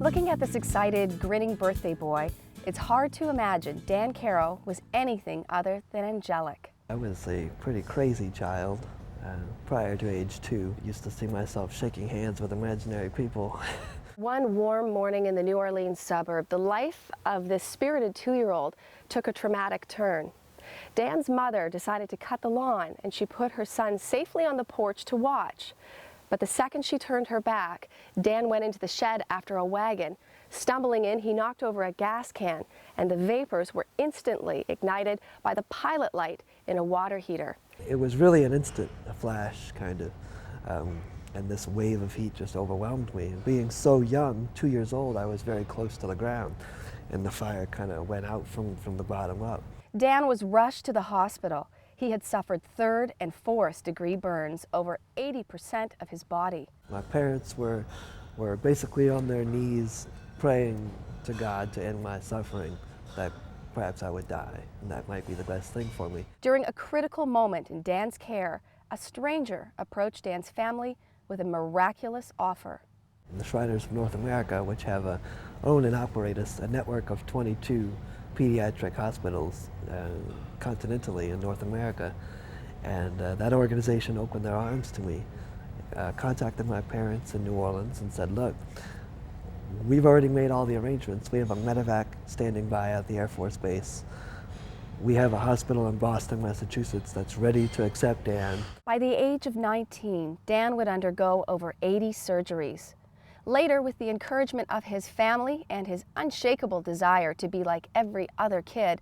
Looking at this excited, grinning birthday boy, it's hard to imagine Dan Caro was anything other than angelic. I was a pretty crazy child. Prior to age 2, used to see myself shaking hands with imaginary people. One warm morning in the New Orleans suburb, the life of this spirited 2-year-old took a traumatic turn. Dan's mother decided to cut the lawn, and she put her son safely on the porch to watch. But the second she turned her back, Dan went into the shed after a wagon. Stumbling in, he knocked over a gas can, and the vapors were instantly ignited by the pilot light in a water heater. It was really an instant, a flash, kind of, and this wave of heat just overwhelmed me. And being so young, 2 years old, I was very close to the ground, and the fire kind of went out from the bottom up. Dan was rushed to the hospital. He had suffered 3rd and 4th degree burns over 80% of his body. My parents were basically on their knees praying to God to end my suffering, that perhaps I would die, and that might be the best thing for me. During a critical moment in Dan's care, a stranger approached Dan's family with a miraculous offer. The Shriners of North America, which own and operate a network of 22 pediatric hospitals continentally in North America, and that organization opened their arms to me, contacted my parents in New Orleans and said, look, we've already made all the arrangements. We have a medevac standing by at the Air Force Base. We have a hospital in Boston, Massachusetts that's ready to accept Dan. By the age of 19, Dan would undergo over 80 surgeries. Later, with the encouragement of his family and his unshakable desire to be like every other kid,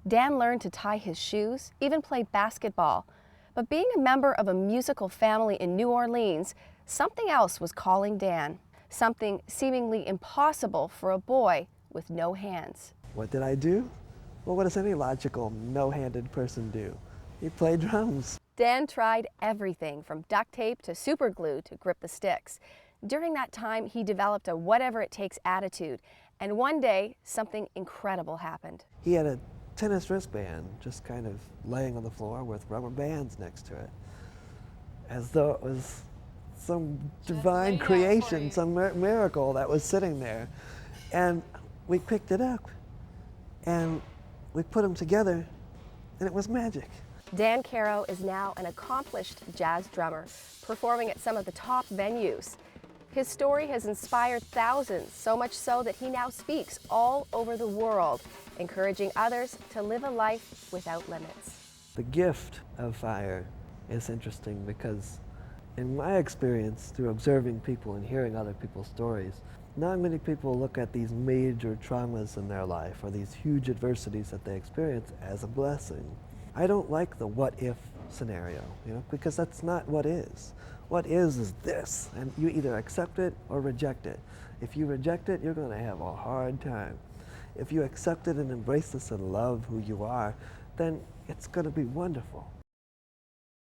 Dan learned to tie his shoes, even play basketball. But being a member of a musical family in New Orleans, something else was calling Dan. Something seemingly impossible for a boy with no hands. What did I do? Well, what does any logical, no-handed person do? He played drums. Dan tried everything from duct tape to super glue to grip the sticks. During that time, he developed a whatever-it-takes attitude, and one day, something incredible happened. He had a tennis wristband just kind of laying on the floor with rubber bands next to it, as though it was some divine creation, some miracle that was sitting there. And we picked it up, and we put them together, and it was magic. Dan Caro is now an accomplished jazz drummer, performing at some of the top venues. His story has inspired thousands, so much so that he now speaks all over the world, encouraging others to live a life without limits. The gift of fire is interesting because, in my experience, through observing people and hearing other people's stories, not many people look at these major traumas in their life or these huge adversities that they experience as a blessing. I don't like the what-if scenario, because that's not what is. What is this, and you either accept it or reject it. If you reject it, you're going to have a hard time. If you accept it and embrace this and love who you are, then it's going to be wonderful.